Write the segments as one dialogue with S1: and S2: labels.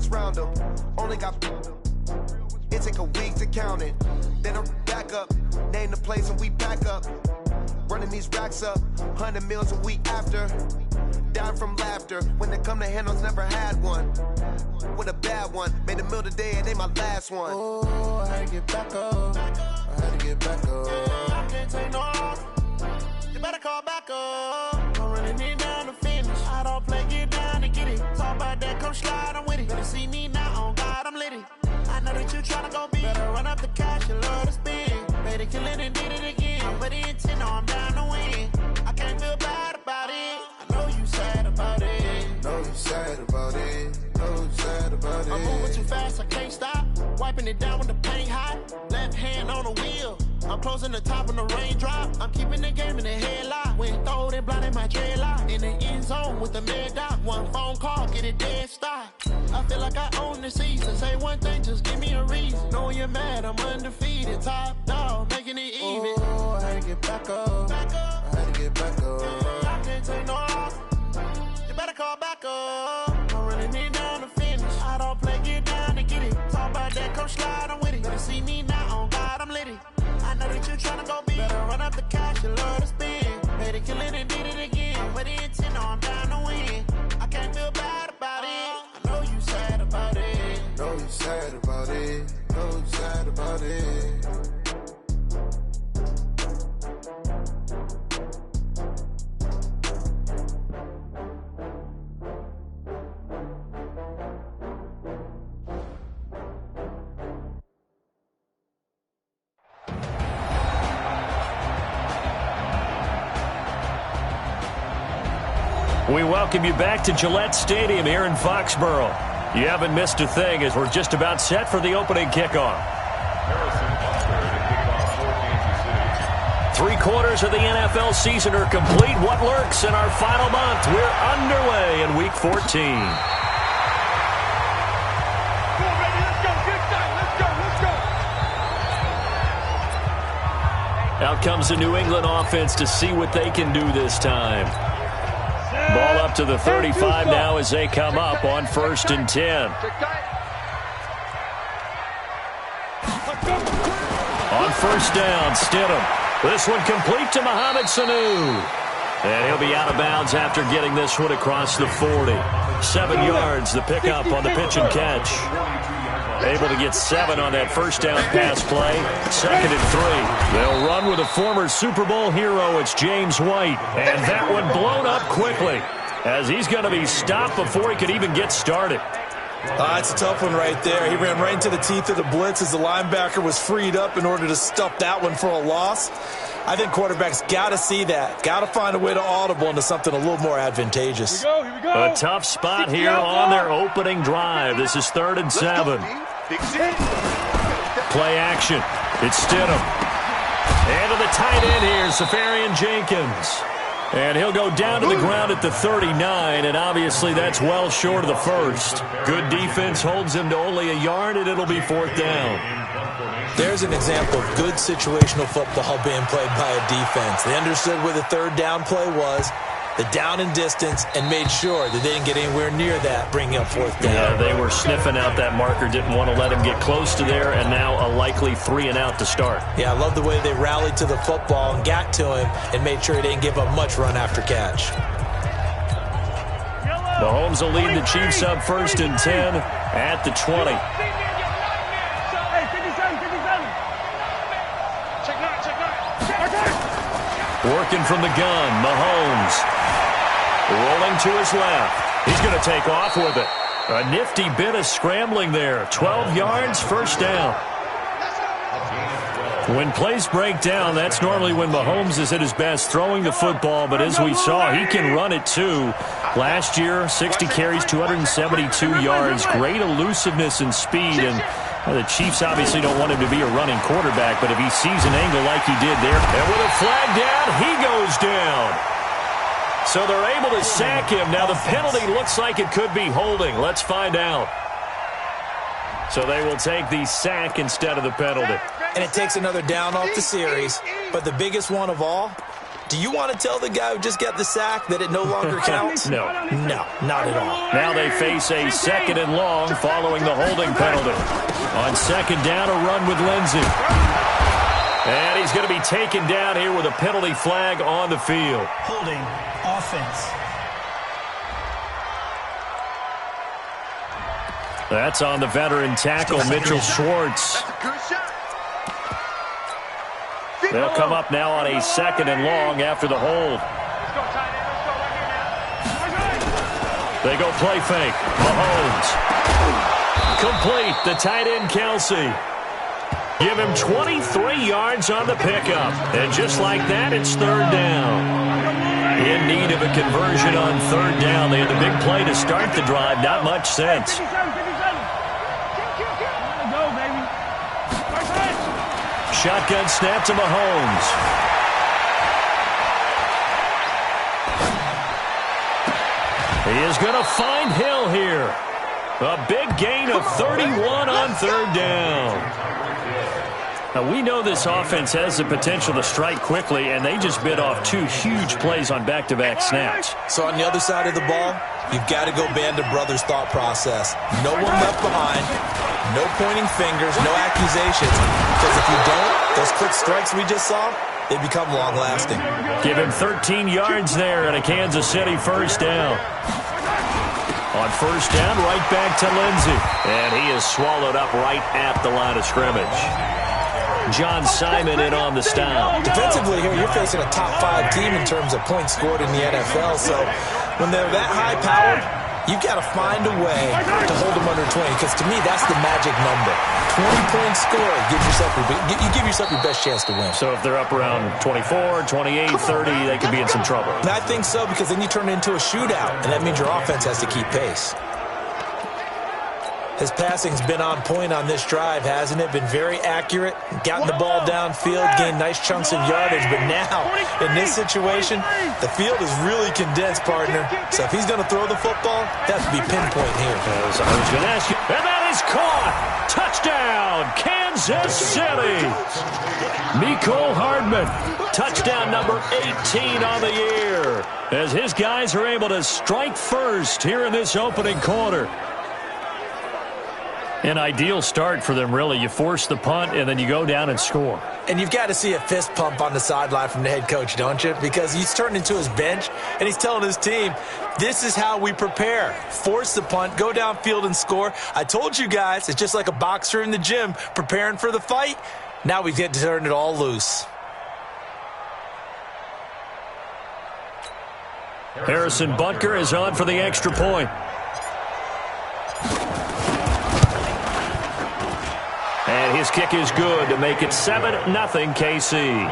S1: bricks round them. Only got it take a week to count it. Then I'm back up, name the place and we pack up. Running these racks up, 100 meals a week after. Down from laughter, when they come to handles, never had one. With a bad one, made a meal today and ain't my last one.
S2: Oh, I had to get back up. I had to get back up. I can't take no loss. You better call back up. I'm running it down to finish. I don't play, get down and get it. Talk about that, come slide, I'm with it. Better see me now, on God, I'm litty. I know that you tryna go big. Better run up the cash, you love to spend. Better kill it and did it again. But the intent, no, I'm down to win. I can't feel bad about it. I know you sad about it.
S1: Know you sad about it. Know you sad about it.
S2: I'm moving too fast, I can't stop. Wiping it down with the paint hot. Left hand on the wheel. I'm closing the top when the raindrop. I'm keeping the game in the headlock. When throwed and blinded my dreadlock. In the end zone with the mad dot. One phone call, get it dead stop. I feel like I own the season. Say one thing, just give me a reason. Knowing you're mad, I'm undefeated. Top dog, making it even.
S1: Oh, I had to get back up. I had to get back up.
S2: I can't take no loss. You better call back up. I'm running it down to finish. I don't play, get down to get it. Talk about that, come slide, I'm with it. Better see me now, on God, I'm litty. I know that you tryna go big. Better run up the cash, you love to spend. Better kill it and did it again. But the intent, no, I'm down to win. I can't feel bad about it. I know you sad about it.
S1: Know you sad about it. Know you sad about it.
S3: We welcome you back to Gillette Stadium here in Foxborough. You haven't missed a thing as we're just about set for the opening kickoff. 3/4 of the NFL season are complete. What lurks in our final month? We're underway in Week 14. Out comes the New England offense to see what they can do this time. Ball up to the 35 now as they come up on 1st and 10. On 1st down, Stidham. This one complete to Mohamed Sanu. And he'll be out of bounds after getting this one across the 40. 7 yards, the pickup on the pitch and catch. Able to get 7 on that 1st down pass play. 2nd and 3. They'll run with a former Super Bowl hero. It's James White. And that one blown up quickly as he's going to be stopped before he could even get started.
S4: It's a tough one right there. He ran right into the teeth of the blitz as the linebacker was freed up in order to stuff that one for a loss. I think quarterbacks got to see that. Got to find a way to audible into something a little more advantageous.
S3: Here we go. A tough spot here on their opening drive. This is 3rd and 7. Play action. It's Stidham. And to the tight end here, Safarian Jenkins. And he'll go down to the ground at the 39, and obviously that's well short of the 1st. Good defense holds him to only a yard, and it'll be 4th down.
S4: There's an example of good situational football being played by a defense. They understood where the 3rd down play was, the down and distance, and made sure that they didn't get anywhere near that, bringing up 4th down.
S3: Yeah, they were sniffing out that marker, didn't want to let him get close to there, and now a likely 3 and out to start.
S4: Yeah, I love the way they rallied to the football and got to him and made sure he didn't give up much run after catch.
S3: Mahomes will lead the Chiefs up 1st and 10 at the 20. Working from the gun, Mahomes. Rolling to his left. He's going to take off with it. A nifty bit of scrambling there. 12 yards, 1st down. When plays break down, that's normally when Mahomes is at his best throwing the football, but as we saw, he can run it too. Last year, 60 carries, 272 yards, great elusiveness and speed, and the Chiefs obviously don't want him to be a running quarterback, but if he sees an angle like he did there, and with a flag down, he goes down. So they're able to sack him. Now the penalty looks like it could be holding. Let's find out. So they will take the sack instead of the penalty.
S4: And it takes another down off the series. But the biggest one of all, Do you want to tell the guy who just got the sack that it no longer counts?
S3: No.
S4: No, not at all.
S3: Now they face a 2nd and long following the holding penalty. On 2nd down, a run with Lindsey. And he's going to be taken down here with a penalty flag on the field.
S5: Holding offense.
S3: That's on the veteran tackle, Mitchell Schwartz. They'll come up now on a 2nd and long after the hold. They go play fake. Mahomes. Complete. The tight end, Kelsey. Give him 23 yards on the pickup. And just like that, it's 3rd down. In need of a conversion on 3rd down. They had the big play to start the drive. Not much sense. Shotgun snap to Mahomes. He is going to find Hill here. A big gain of 31 on 3rd down. Now, we know this offense has the potential to strike quickly, and they just bit off 2 huge plays on back-to-back snaps.
S4: So on the other side of the ball, you've got to go band of brothers thought process. No one left behind, no pointing fingers, no accusations. Because if you don't, those quick strikes we just saw, they become long-lasting.
S3: Give him 13 yards there and a Kansas City 1st down. On 1st down, right back to Lindsey. And he is swallowed up right at the line of scrimmage. John Simon in on the stop.
S4: Defensively here, you're facing a top 5 team in terms of points scored in the NFL. So when they're that high-powered, you've got to find a way to hold them under 20. Because to me, that's the magic number. 20 points scored. You give yourself your best chance to win.
S3: So if they're up around 24, 28, 30, they could be in some trouble.
S4: And I think so, because then you turn it into a shootout, and that means your offense has to keep pace. His passing's been on point on this drive, hasn't it? Been very accurate, gotten the ball downfield, gained nice chunks of yardage. But now, in this situation, the field is really condensed, partner. So if he's going to throw the football, that has to be pinpoint here.
S3: As I was going to ask you, and that is caught. Touchdown, Kansas City. Mecole Hardman, touchdown number 18 on the year. As his guys are able to strike first here in this opening quarter. An ideal start for them, really. You force the punt, and then you go down and score.
S4: And you've got to see a fist pump on the sideline from the head coach, don't you? Because he's turned into his bench, and he's telling his team, this is how we prepare. Force the punt, go downfield and score. I told you guys, it's just like a boxer in the gym preparing for the fight. Now we get to turn it all loose.
S3: Harrison Butker is on for the extra point. And his kick is good to make it 7-0 KC.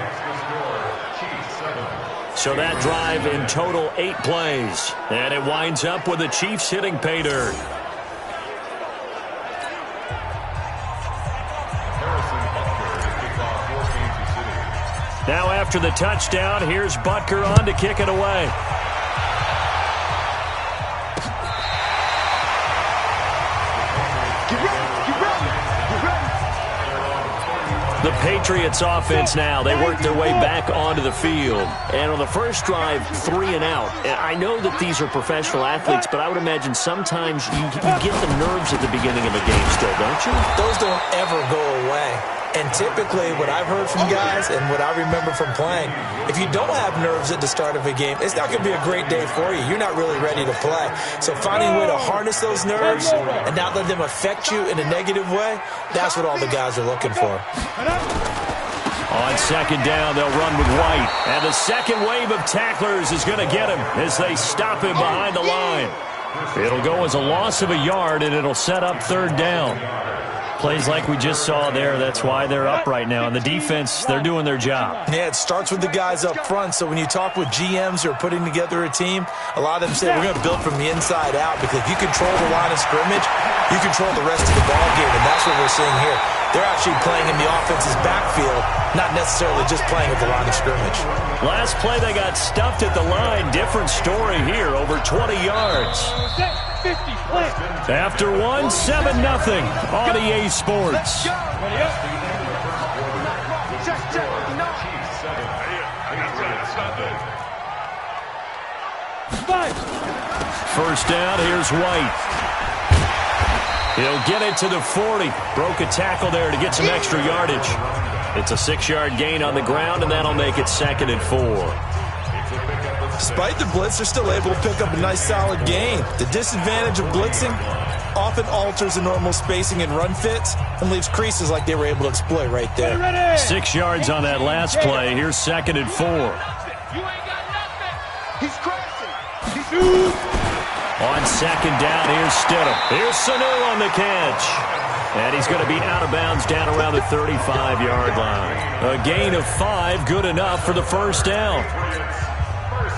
S3: So that drive in total 8 plays. And it winds up with the Chiefs hitting pay dirt. Now after the touchdown, here's Butker on to kick it away. The Patriots offense now, they work their way back onto the field. And on the first drive, 3 and out. And I know that these are professional athletes, but I would imagine sometimes you get the nerves at the beginning of a game still, don't you?
S4: Those don't ever go away. And typically, what I've heard from guys and what I remember from playing, if you don't have nerves at the start of a game, it's not going to be a great day for you. You're not really ready to play. So finding a way to harness those nerves and not let them affect you in a negative way, that's what all the guys are looking for.
S3: On second down, they'll run with White. And the second wave of tacklers is going to get him as they stop him behind the line. It'll go as a loss of a yard, and it'll set up third down. Plays like we just saw there, that's why they're up right now. And the defense, they're doing their job.
S4: Yeah, it starts with the guys up front. So when you talk with GMs who are putting together a team, a lot of them say we're going to build from the inside out, because if you control the line of scrimmage, you control the rest of the ball game, and that's what we're seeing here. They're actually playing in the offense's backfield, not necessarily just playing at the line of scrimmage.
S3: Last play, they got stuffed at the line. Different story here, over 20 yards. After one, 7-0 on EA Sports. First down, here's White. He'll get it to the 40. Broke a tackle there to get some extra yardage. It's a 6-yard gain on the ground, and that'll make it 2nd and 4.
S4: Despite the blitz, they're still able to pick up a nice solid gain. The disadvantage of blitzing often alters the normal spacing and run fits and leaves creases like they were able to exploit right there.
S3: 6 yards on that last play. Here's 2nd and 4.
S1: You ain't got nothing. He's crashing.
S3: On 2nd down, here's Stidham. Here's Sanu on the catch. And he's going to be out of bounds down around the 35-yard line. A gain of 5, good enough for the first down.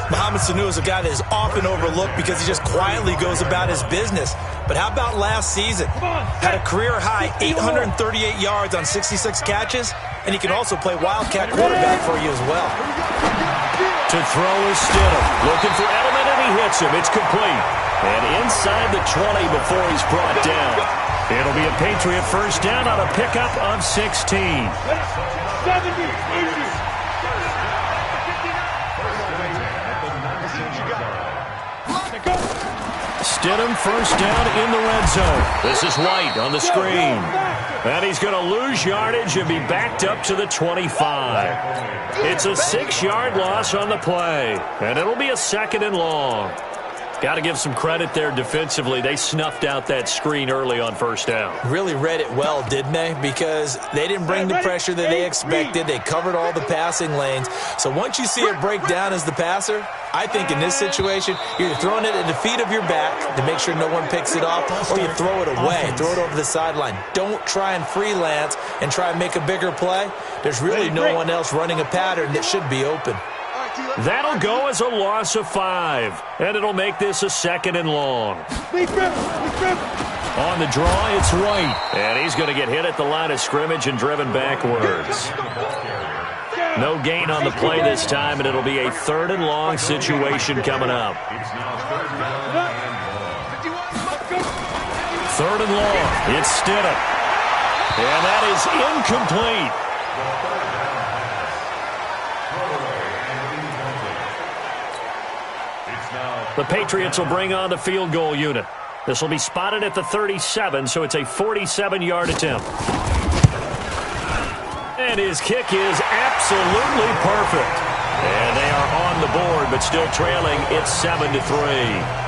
S4: Mohamed Sanu is a guy that is often overlooked because he just quietly goes about his business. But how about last season? Had a career-high 838 yards on 66 catches, and he can also play wildcat quarterback for you as well.
S3: To throw is Stidham. Looking for Edelman, and he hits him. It's complete. And inside the 20 before he's brought down. It'll be a Patriot first down on a pickup of 16. Stidham first down in the red zone. This is White on the screen. And he's going to lose yardage and be backed up to the 25. It's a 6-yard loss on the play. And it'll be a 2nd and long. Got to give some credit there defensively. They snuffed out that screen early on first down.
S4: Really read it well, didn't they? Because they didn't bring the pressure that they expected. They covered all the passing lanes. So once you see it break down as the passer, I think in this situation, you're throwing it at the feet of your back to make sure no one picks it off, or you throw it away, throw it over the sideline. Don't try and freelance and try and make a bigger play. There's really no one else running a pattern that should be open.
S3: That'll go as a loss of 5, and it'll make this a 2nd and long. On the draw, it's White, and he's going to get hit at the line of scrimmage and driven backwards. No gain on the play this time, and it'll be a 3rd and long situation coming up. 3rd and long, it's Stidham, and that is incomplete. The Patriots will bring on the field goal unit. This will be spotted at the 37, so it's a 47-yard attempt. And his kick is absolutely perfect. And they are on the board, but still trailing. It's 7-3.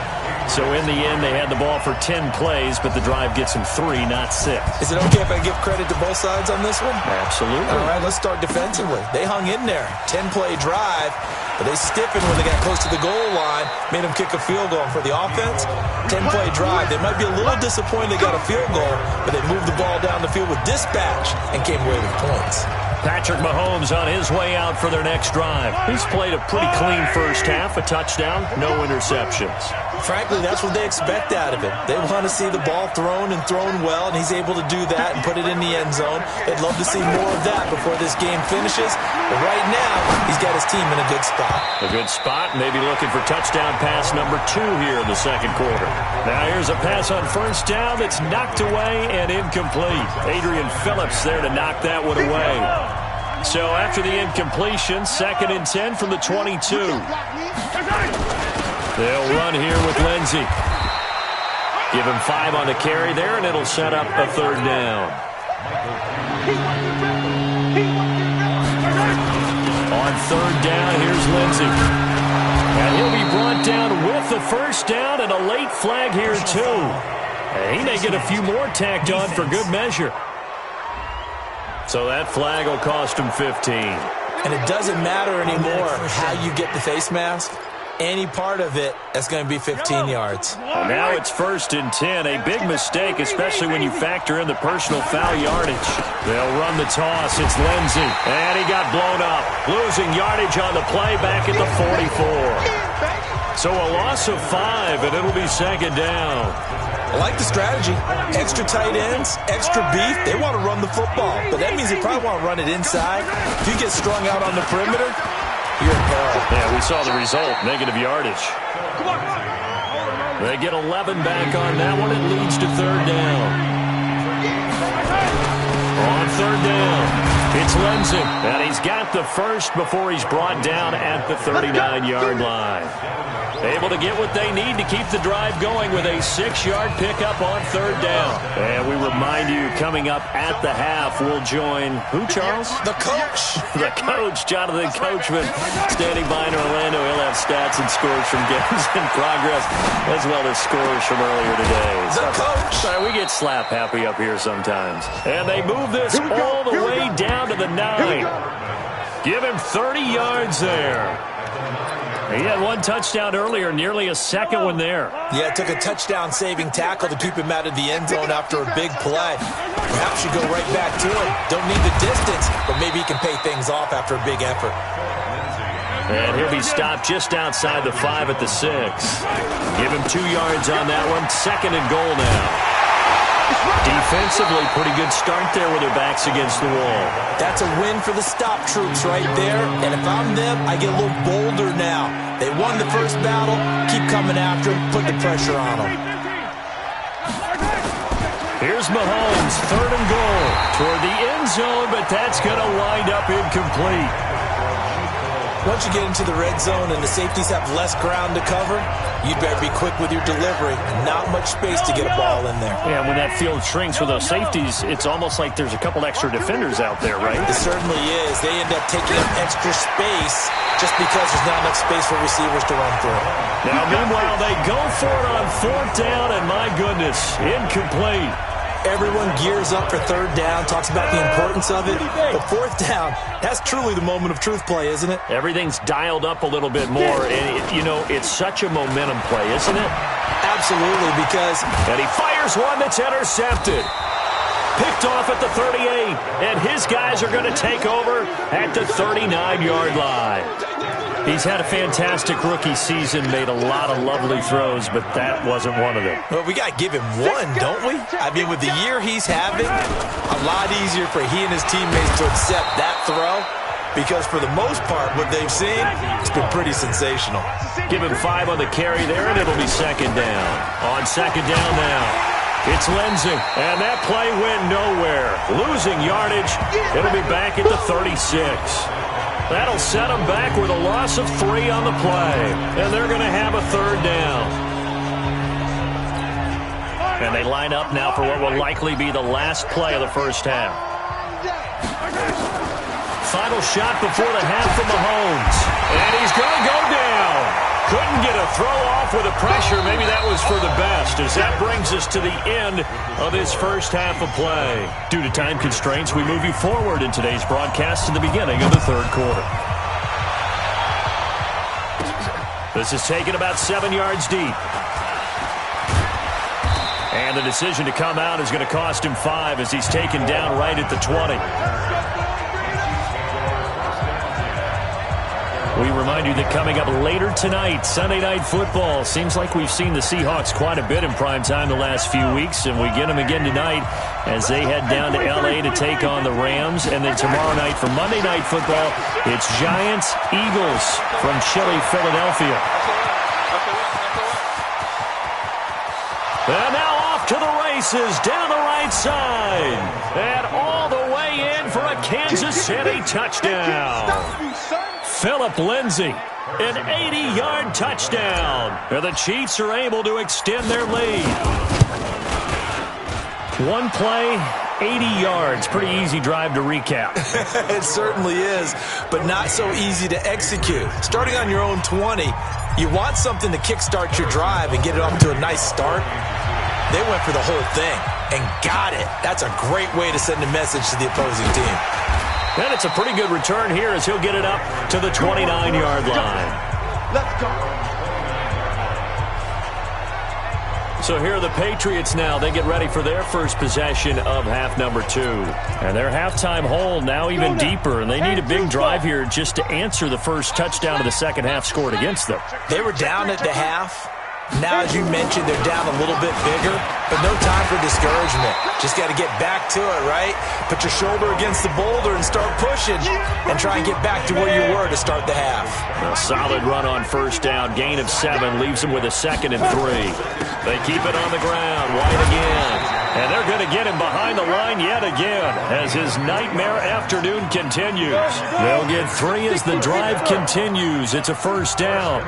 S3: So in the end, they had the ball for 10 plays, but the drive gets them 3, not 6.
S4: Is it okay if I give credit to both sides on this one?
S3: Absolutely.
S4: All right, let's start defensively. They hung in there. 10-play drive, but they stiffened when they got close to the goal line, made them kick a field goal. And for the offense, 10-play drive. They might be a little disappointed they got a field goal, but they moved the ball down the field with dispatch and came away with points.
S3: Patrick Mahomes on his way out for their next drive. He's played a pretty clean first half, a touchdown, no interceptions.
S4: Frankly, that's what they expect out of him. They want to see the ball thrown and thrown well, and he's able to do that and put it in the end zone. They'd love to see more of that before this game finishes. But right now, he's got his team in a good spot.
S3: A good spot, maybe looking for touchdown pass number 2 here in the second quarter. Now here's a pass on first down that's knocked away and incomplete. Adrian Phillips there to knock that one away. So after the incompletion, 2nd and 10 from the 22. They'll run here with Lindsey. Give him 5 on the carry there, and it'll set up a 3rd down. On 3rd down, here's Lindsey. And he'll be brought down with the first down and a late flag here, too. And he may get a few more tacked on for good measure. So that flag will cost him 15.
S4: And it doesn't matter anymore how you get the face mask. Any part of it, that's going to be 15 yards.
S3: Well, now it's 1st and 10. A big mistake, especially when you factor in the personal foul yardage. They'll run the toss. It's Lindsey. And he got blown up. Losing yardage on the play back at the 44. So a loss of 5, and it'll be 2nd down.
S4: I like the strategy. Extra tight ends, extra beef. They want to run the football, but that means they probably want to run it inside. If you get strung out on the perimeter, you're in peril.
S3: Yeah, we saw the result, negative yardage. They get 11 back on that one. It leads to 3rd down. On 3rd down, It's Lindsey, and he's got the first before he's brought down at the 39-yard line. Able to get what they need to keep the drive going with a 6-yard pickup on third down. And we remind you, coming up at the half, we'll join who, Charles?
S4: The coach.
S3: The coach, Jonathan Coachman, standing by in Orlando. He'll have stats and scores from games in progress, as well as scores from earlier today.
S4: The coach.
S3: Sorry, we get slap happy up here sometimes. And they move this all the way down to the 9. Give him 30 yards there. He had one touchdown earlier, nearly a second one there.
S4: Yeah, it took a touchdown-saving tackle to keep him out of the end zone after a big play. Perhaps you go right back to him. Don't need the distance, but maybe he can pay things off after a big effort.
S3: And he'll be stopped just outside the 5 at the 6. Give him 2 yards on that one. 2nd and goal now. Defensively, pretty good start there with their backs against the wall.
S4: That's a win for the stop troops right there. And if I'm them, I get a little bolder now. They won the first battle. Keep coming after them. Put the pressure on them.
S3: Here's Mahomes, 3rd and goal. Toward the end zone, but that's going to wind up incomplete.
S4: Once you get into the red zone and the safeties have less ground to cover, you'd better be quick with your delivery. Not much space to get a ball in there.
S3: Yeah, when that field shrinks with those safeties, it's almost like there's a couple extra defenders out there, right?
S4: It certainly is. They end up taking up extra space just because there's not enough space for receivers to run through.
S3: Now, meanwhile, they go for it on 4th down, and my goodness, incomplete.
S4: Everyone gears up for 3rd down, talks about the importance of it. But 4th down, that's truly the moment of truth play, isn't it?
S3: Everything's dialed up a little bit more. And, you know, it's such a momentum play, isn't it?
S4: Absolutely, because...
S3: And he fires one that's intercepted. Picked off at the 38. And his guys are going to take over at the 39-yard line. He's had a fantastic rookie season, made a lot of lovely throws, but that wasn't one of them.
S4: Well, we got to give him one, don't we? I mean, with the year he's having, a lot easier for he and his teammates to accept that throw because for the most part, what they've seen, it's been pretty sensational.
S3: Give him 5 on the carry there, and it'll be 2nd down. On 2nd down now, it's Lindsey, and that play went nowhere. Losing yardage, it'll be back at the 36. That'll set them back with a loss of 3 on the play. And they're going to have a 3rd down. And they line up now for what will likely be the last play of the first half. Final shot before the half from Mahomes. And he's going to go down. Couldn't get a throw off with the pressure. Maybe that was for the best, as that brings us to the end of his first half of play. Due to time constraints, we move you forward in today's broadcast to the beginning of the 3rd quarter. This is taken about 7 yards deep. And the decision to come out is going to cost him 5 as he's taken down right at the 20. We remind you that coming up later tonight, Sunday Night Football. Seems like we've seen the Seahawks quite a bit in prime time the last few weeks, and we get them again tonight as they head down to L.A. to take on the Rams. And then tomorrow night for Monday Night Football, it's Giants-Eagles from chilly Philadelphia. And now off to the races down the right side. And all the way in for a Kansas City touchdown. Philip Lindsey, an 80-yard touchdown. And the Chiefs are able to extend their lead. One play, 80 yards. Pretty easy drive to recap.
S4: It certainly is, but not so easy to execute. Starting on your own 20, you want something to kickstart your drive and get it off to a nice start. They went for the whole thing and got it. That's a great way to send a message to the opposing team.
S3: And it's a pretty good return here as he'll get it up to the 29-yard line.
S1: Let's go.
S3: So here are the Patriots now. They get ready for their first possession of half number 2. And their halftime hole now even deeper. And they need a big drive here just to answer the first touchdown of the second half scored against them.
S4: They were down at the half. Now, as you mentioned, they're down a little bit bigger, but no time for discouragement. Just got to get back to it, right? Put your shoulder against the boulder and start pushing and try and get back to where you were to start the half.
S3: A solid run on first down. Gain of 7 leaves them with a 2nd and 3. They keep it on the ground. White again. And they're going to get him behind the line yet again as his nightmare afternoon continues. They'll get 3 as the drive continues. It's a first down.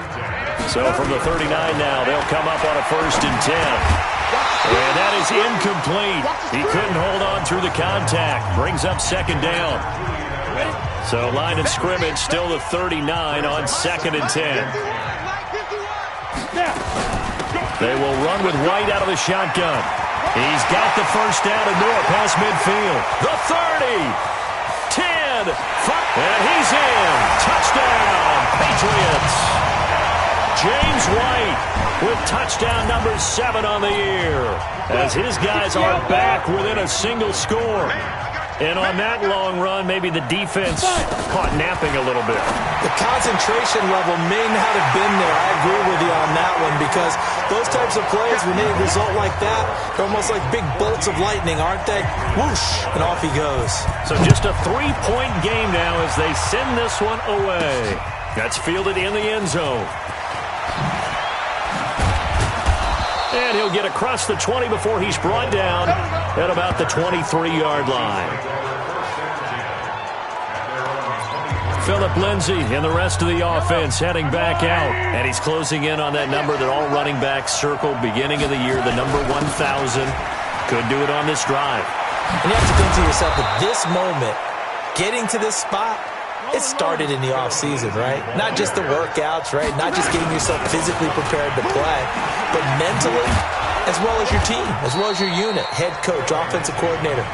S3: So from the 39 now, they'll come up on a 1st and 10. And that is incomplete. He couldn't hold on through the contact. Brings up 2nd down. So line of scrimmage still the 39 on 2nd and 10. They will run with White out of the shotgun. He's got the first down and more past midfield. The 30, 10, 5, and he's in. Touchdown, Patriots. James White with touchdown number 7 on the year as his guys are back within a single score. And on that long run, maybe the defense caught napping a little bit.
S4: The concentration level may not have been there. I agree with you on that one because those types of plays, when they result like that, they're almost like big bolts of lightning, aren't they? Whoosh, and off he goes.
S3: So just a 3-point game now as they send this one away. That's fielded in the end zone. And he'll get across the 20 before he's brought down at about the 23-yard line. Philip Lindsay and the rest of the offense heading back out. And he's closing in on that number that all running backs circled beginning of the year, the number 1,000. Could do it on this drive.
S4: And you have to think to yourself, at this moment, getting to this spot, it started in the offseason, right? Not just the workouts, right? Not just getting yourself physically prepared to play, but mentally, as well as your team, as well as your unit, head coach, offensive coordinator.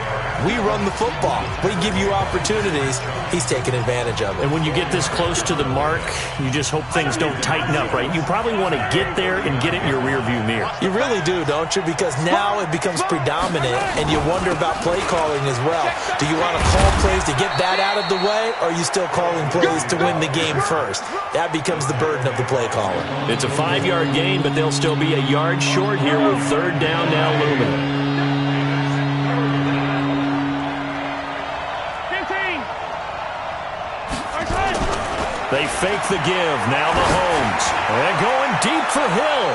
S4: We run the football. We give you opportunities. He's taking advantage of it.
S3: And when you get this close to the mark, you just hope things don't tighten up, right? You probably want to get there and get it in your rearview mirror.
S4: You really do, don't you? Because now it becomes predominant, and you wonder about play calling as well. Do you want to call plays to get that out of the way, or are you still calling plays to win the game first? That becomes the burden of the play caller.
S3: It's a 5-yard gain, but they'll still be a yard short here with 3rd down now looming. They fake the give. Now Mahomes. And going deep for Hill.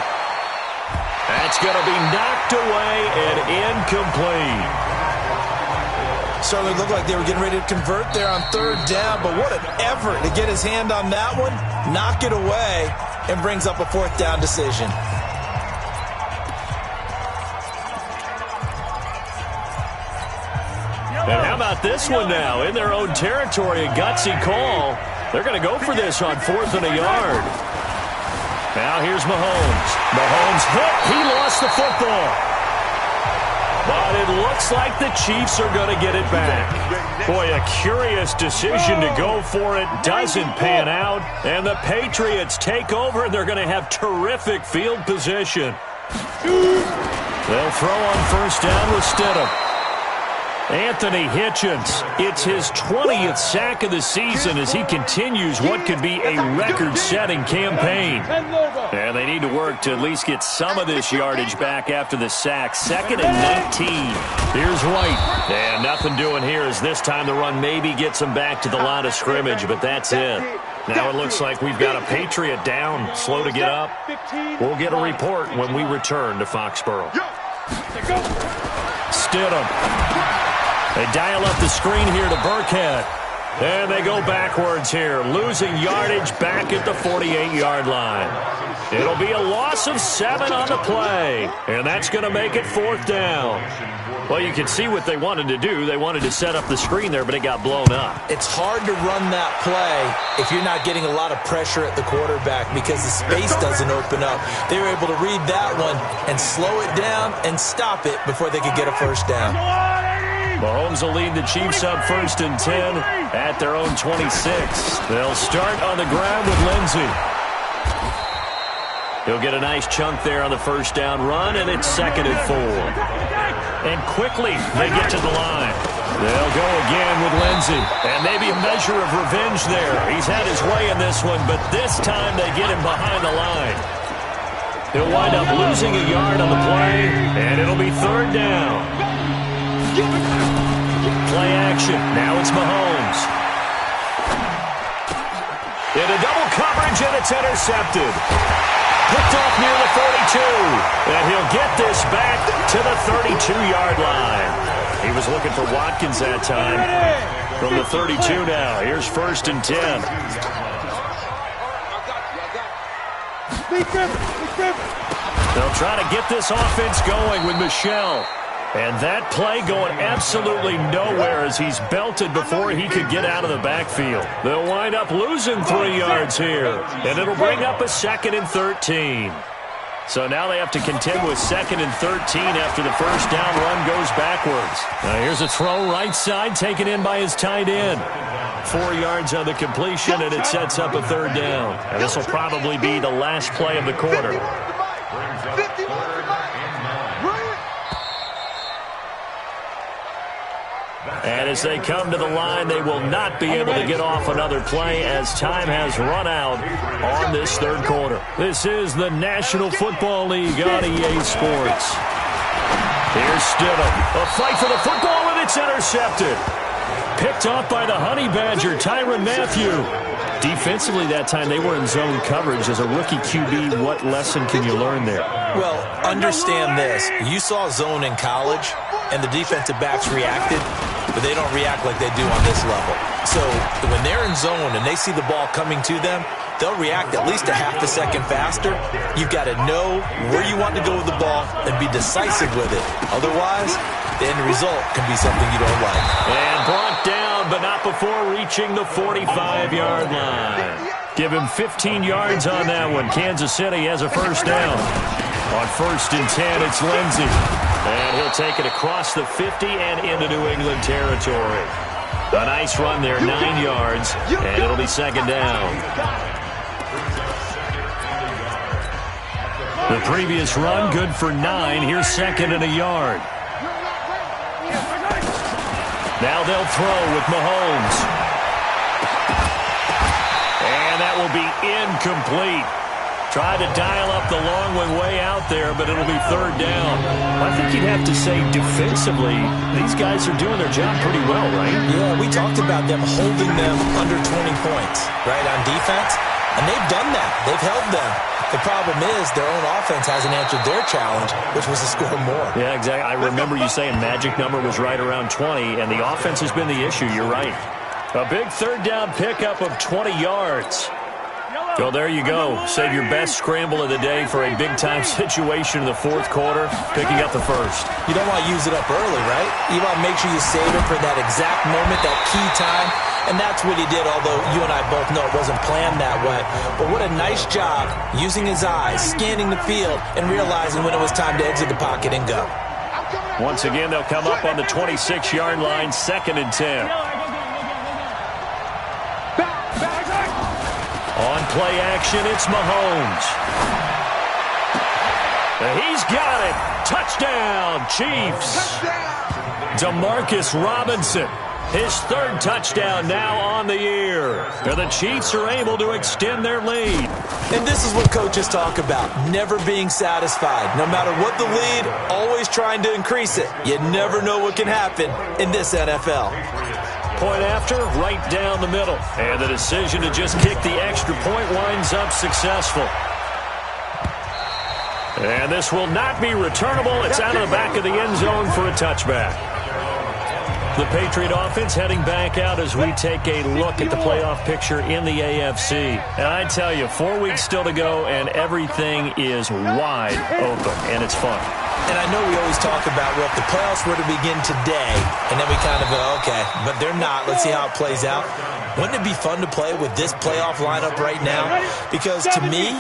S3: That's going to be knocked away and incomplete.
S4: Certainly looked like they were getting ready to convert there on 3rd down, but what an effort to get his hand on that one, knock it away, and brings up a 4th down decision.
S3: And how about this one now? In their own territory, a gutsy call. They're going to go for this on 4th and a yard. Now here's Mahomes. Mahomes hit. He lost the football. But it looks like the Chiefs are going to get it back. Boy, a curious decision to go for it. Doesn't pan out. And the Patriots take over, and they're going to have terrific field position. They'll throw on 1st down with Stidham. Anthony Hitchens, it's his 20th sack of the season as he continues what could be a record-setting campaign. And they need to work to at least get some of this yardage back after the sack. 2nd and 19. Here's White. And nothing doing here as this time the run maybe gets him back to the line of scrimmage, but that's it. Now it looks like we've got a Patriot down, slow to get up. We'll get a report when we return to Foxborough. Stidham. They dial up the screen here to Burkhead. And they go backwards here, losing yardage back at the 48-yard line. It'll be a loss of 7 on the play, and that's going to make it 4th down. Well, you can see what they wanted to do. They wanted to set up the screen there, but it got blown up.
S4: It's hard to run that play if you're not getting a lot of pressure at the quarterback because the space doesn't open up. They were able to read that one and slow it down and stop it before they could get a 1st down.
S3: Mahomes will lead the Chiefs up 1st and 10 at their own 26. They'll start on the ground with Lindsay. He'll get a nice chunk there on the 1st down run, and it's 2nd and 4. And quickly they get to the line. They'll go again with Lindsay. And maybe a measure of revenge there. He's had his way in this one, but this time they get him behind the line. He'll wind up losing a yard on the play, and it'll be 3rd down. Play action. Now it's Mahomes. Into double coverage, and it's intercepted. Picked off near the 42. And he'll get this back to the 32-yard line. He was looking for Watkins that time. From the 32 now. Here's 1st and 10. They'll try to get this offense going with Michel. And that play going absolutely nowhere as he's belted before he could get out of the backfield. They'll wind up losing 3 yards here. And it'll bring up a 2nd and 13. So now they have to contend with 2nd and 13 after the first down run goes backwards. Now here's a throw right side taken in by his tight end. 4 yards on the completion, and it sets up a 3rd down. And this will probably be the last play of the quarter. And as they come to the line, they will not be able to get off another play as time has run out on this 3rd quarter. This is the National Football League on EA Sports. Here's Stidham. A fight for the football, and it's intercepted. Picked off by the Honey Badger, Tyrann Mathieu. Defensively that time, they were in zone coverage. As a rookie QB, what lesson can you learn there?
S4: Well, understand this. You saw zone in college, and the defensive backs reacted, but they don't react like they do on this level. So when they're in zone and they see the ball coming to them, they'll react at least a half a second faster. You've got to know where you want to go with the ball and be decisive with it. Otherwise, the end result can be something you don't like.
S3: And brought down, but not before reaching the 45-yard line. Give him 15 yards on that one. Kansas City has a 1st down. On 1st and 10, it's Lindsey. And he'll take it across the 50 and into New England territory. A nice run there, 9 yards, and it'll be 2nd down. The previous run, good for 9. Here's 2nd and a yard. Now they'll throw with Mahomes. And that will be incomplete. Tried to dial up the long one way out there, but it'll be 3rd down. I think you'd have to say defensively, these guys are doing their job pretty well, right?
S4: Yeah, we talked about them holding them under 20 points, right, on defense. And they've done that. They've held them. The problem is their own offense hasn't answered their challenge, which was to score more.
S3: Yeah, exactly. I remember you saying magic number was right around 20, and the offense has been the issue. You're right. A big 3rd down pickup of 20 yards. So there you go. Save your best scramble of the day for a big-time situation in the 4th quarter, picking up the 1st.
S4: You don't want to use it up early, right? You want to make sure you save it for that exact moment, that key time. And that's what he did, although you and I both know it wasn't planned that way. But what a nice job using his eyes, scanning the field, and realizing when it was time to exit the pocket and go.
S3: Once again, they'll come up on the 26-yard line, 2nd and 10. On play action, it's Mahomes. He's got it. Touchdown, Chiefs. Demarcus Robinson. His 3rd touchdown now on the year. And the Chiefs are able to extend their lead.
S4: And this is what coaches talk about, never being satisfied. No matter what the lead, always trying to increase it. You never know what can happen in this NFL.
S3: Point after, right down the middle. And the decision to just kick the extra point winds up successful. And this will not be returnable. It's out of the back of the end zone for a touchback. The Patriot offense heading back out as we take a look at the playoff picture in the AFC. And I tell you, 4 weeks still to go, and everything is wide open, and it's fun.
S4: And I know we always talk about, well, if the playoffs were to begin today, and then we kind of go, okay, but they're not. Let's see how it plays out. Wouldn't it be fun to play with this playoff lineup right now? Because to me,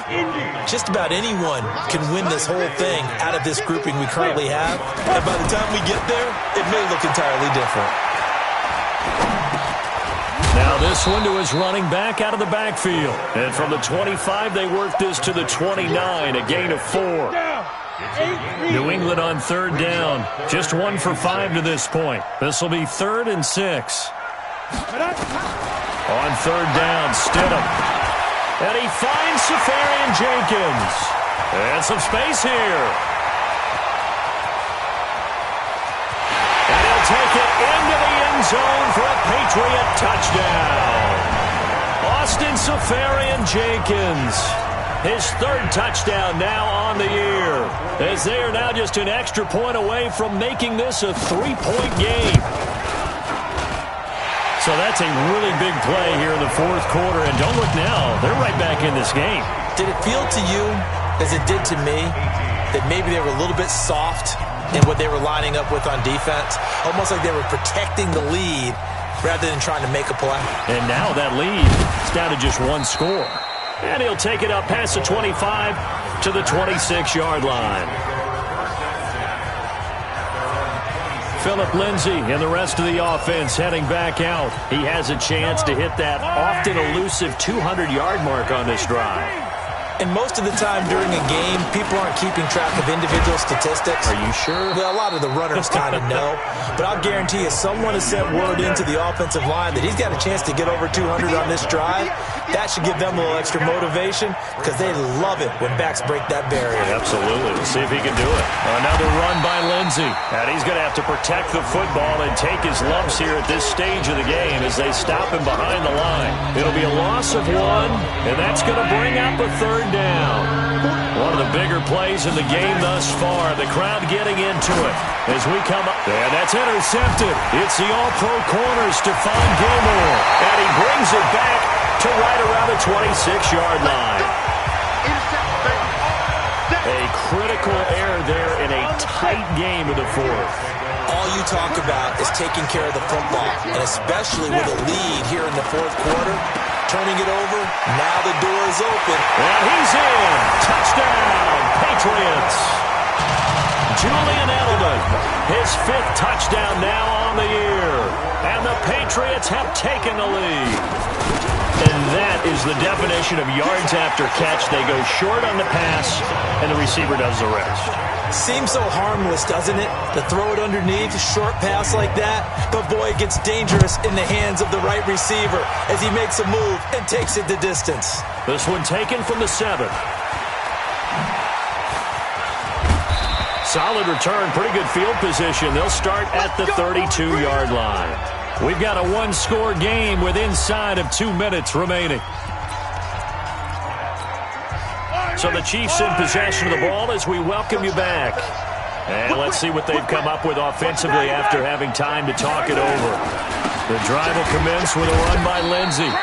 S4: just about anyone can win this whole thing out of this grouping we currently have. And by the time we get there, it may look entirely different.
S3: Now this one to his running back out of the backfield. And from the 25, they work this to the 29, a gain of 4. New England on 3rd down. Just 1 for 5 to this point. This will be 3rd and 6. On 3rd down, Stidham. And he finds Safarian Jenkins. And some space here. And he'll take it into the end zone for a Patriot touchdown. Austin Safarian Jenkins. His third touchdown now on the year, as they are now just an extra point away from making this a 3-point game. So that's a really big play here in the fourth quarter, and don't look now, they're right back in this game.
S4: Did it feel to you, as it did to me, that maybe they were a little bit soft in what they were lining up with on defense? Almost like they were protecting the lead rather than trying to make a play.
S3: And now that lead is down to just one score. And he'll take it up past the 25 to the 26-yard line. Phillip Lindsay and the rest of the offense heading back out. He has a chance to hit that often elusive 200-yard mark on this drive.
S4: And most of the time during a game, people aren't keeping track of individual statistics.
S3: Are you sure?
S4: Well, a lot of the runners kind of know. But I'll guarantee you, someone has sent word into the offensive line that he's got a chance to get over 200 on this drive. That should give them a little extra motivation because they love it when backs break that barrier.
S3: Absolutely. We'll see if he can do it. Another run by Lindsay. And he's going to have to protect the football and take his lumps here at this stage of the game as they stop him behind the line. It'll be a loss of 1, and that's going to bring up a third down. One of the bigger plays in the game thus far. The crowd getting into it as we come up. And that's intercepted. It's the all-pro corner, Stephon Gilmore. And he brings it back to right around the 26-yard line. A critical error there in a tight game of the fourth.
S4: All you talk about is taking care of the football, and especially with a lead here in the fourth quarter. Turning it over, now the door is open.
S3: And he's in. Touchdown, Patriots. Julian Edelman, his 5th touchdown now on the year. And the Patriots have taken the lead. And that is the definition of yards after catch. They go short on the pass, and the receiver does the rest.
S4: Seems so harmless, doesn't it? To throw it underneath, a short pass like that. But boy, it gets dangerous in the hands of the right receiver as he makes a move and takes it the distance.
S3: This one taken from the 7. Solid return, pretty good field position. They'll start at the 32-yard line. We've got a 1-score game with inside of 2 minutes remaining. So the Chiefs in possession of the ball as we welcome you back. And let's see what they've come up with offensively after having time to talk it over. The drive will commence with a run by Lindsay.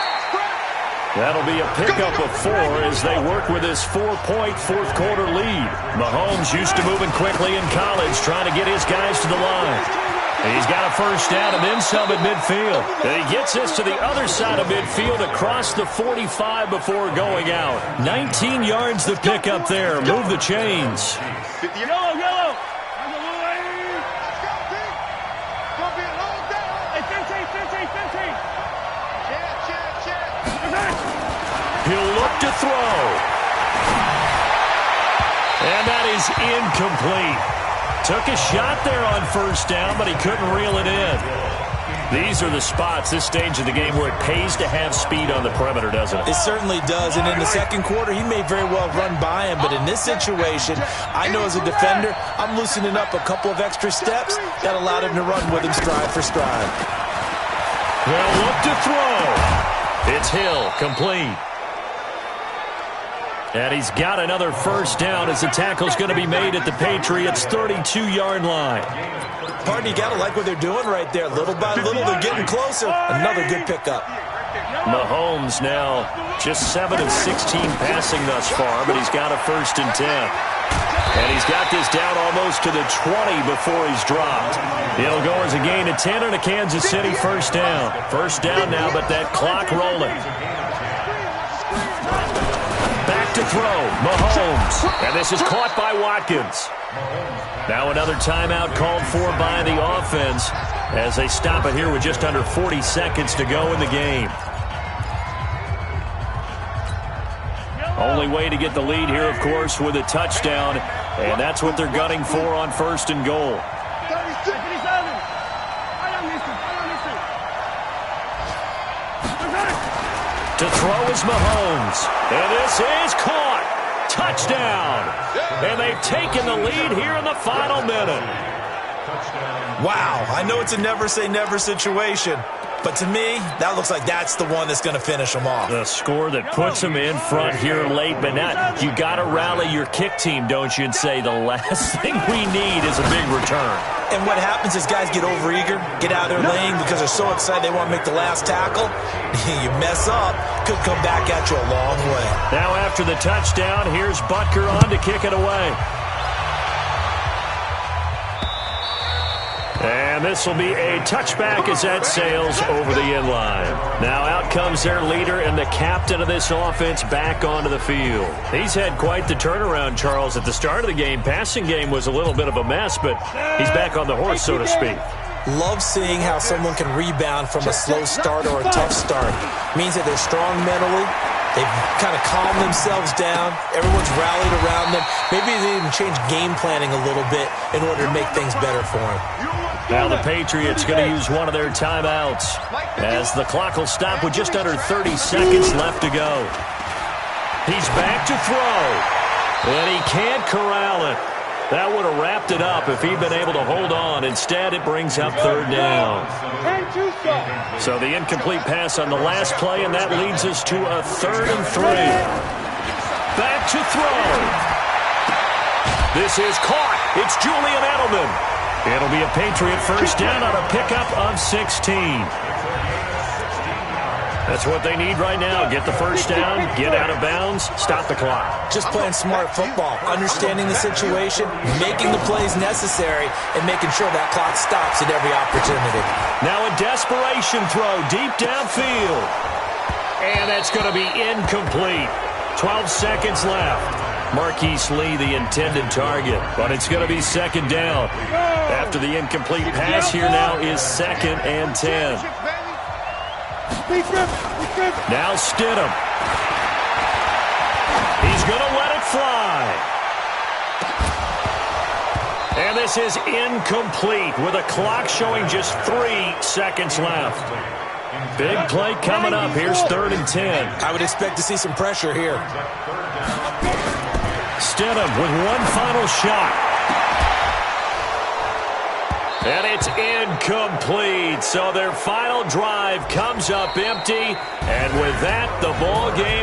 S3: That'll be a pickup of 4 as they work with this 4-point fourth quarter lead. Mahomes used to moving quickly in college, trying to get his guys to the line. And he's got a first down and then some at midfield. And he gets this to the other side of midfield across the 45 before going out. 19 yards to pick up there. Move the chains.
S6: Yellow, yellow.
S3: He'll look to throw. And that is incomplete. Took a shot there on first down, but he couldn't reel it in. These are the spots, this stage of the game, where it pays to have speed on the perimeter, doesn't it?
S4: It certainly does, and in the second quarter, he may very well run by him, but in this situation, I know as a defender, I'm loosening up a couple of extra steps that allowed him to run with him stride for stride.
S3: They'll look to throw. It's Hill, complete. And he's got another first down as the tackle's going to be made at the Patriots' 32-yard line.
S4: Pardon, you got to like what they're doing right there. Little by little, they're getting closer. Another good pickup.
S3: Mahomes now just 7 of 16 passing thus far, but he's got a 1st and 10. And he's got this down almost to the 20 before he's dropped. It'll go as a gain of 10 and a Kansas City first down. First down now, but that clock rolling. Back to throw, Mahomes. And this is caught by Watkins. Now another timeout called for by the offense as they stop it here with just under 40 seconds to go in the game. Only way to get the lead here, of course, with a touchdown. And that's what they're gunning for on 1st and goal. To throw is Mahomes. And this is caught. Touchdown. And they've taken the lead here in the final minute.
S4: Wow, I know it's a never-say-never situation, but to me, that looks like that's the one that's going to finish them off.
S3: The score that puts them in front here late, but now you got to rally your kick team, don't you, and say the last thing we need is a big return.
S4: And what happens is guys get overeager, get out of their lane because they're so excited they want to make the last tackle. You mess up, could come back at you a long way.
S3: Now after the touchdown, here's Butker on to kick it away. And this will be a touchback as that sails over the end line. Now out comes their leader and the captain of this offense back onto the field. He's had quite the turnaround, Charles. At the start of the game, passing game was a little bit of a mess, but he's back on the horse, so to speak.
S4: Love seeing how someone can rebound from a slow start or a tough start. Means that they're strong mentally. They've kind of calmed themselves down. Everyone's rallied around them. Maybe they even change game planning a little bit in order to make things better for them.
S3: Now the Patriots going to use one of their timeouts as the clock will stop with just under 30 seconds left to go. He's back to throw, and he can't corral it. That would have wrapped it up if he'd been able to hold on. Instead, it brings up third down. So the incomplete pass on the last play, and that leads us to a 3rd and 3. Back to throw. This is caught. It's Julian Edelman. It'll be a Patriot first down on a pickup of 16. That's what they need right now. Get the first down, get out of bounds, stop the clock.
S4: Just playing smart football, understanding the situation, making the plays necessary, and making sure that clock stops at every opportunity.
S3: Now a desperation throw deep downfield. And that's going to be incomplete. 12 seconds left. Marquise Lee, the intended target, but it's going to be second down. After the incomplete pass, here now is 2nd and 10. Now Stidham. He's going to let it fly. And this is incomplete with a clock showing just 3 seconds left. Big play coming up. Here's 3rd and 10.
S4: I would expect to see some pressure here.
S3: Stidham with one final shot. And it's incomplete. So their final drive comes up empty. And with that, the ball game